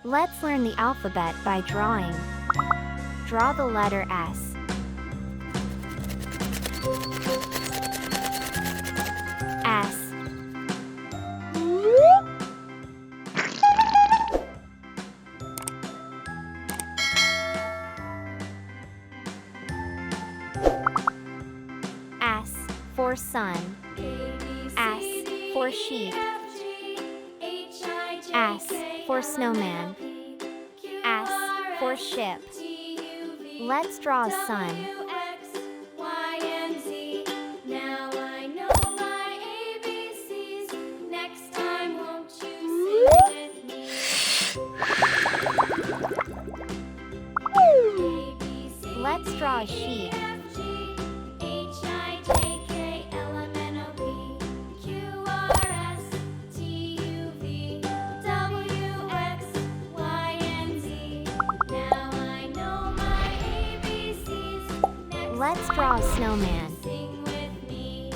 Let's learn the alphabet by drawing. Draw the letter S. S. S for sun. S for sheep. S for snowman. S for ship. Let's draw a sun. Now I know my ABCs. Next time, won't you sing with me? Let's draw a sheep. Let's draw a snowman. Sing with me.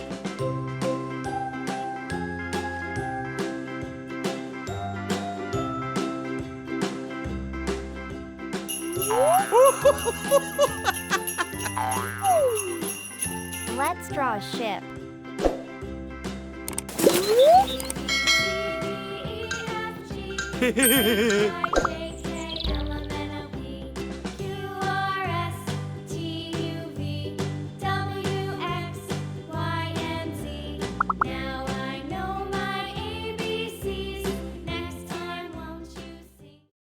Let's draw a ship. C, D, E, F, G, H, I, J,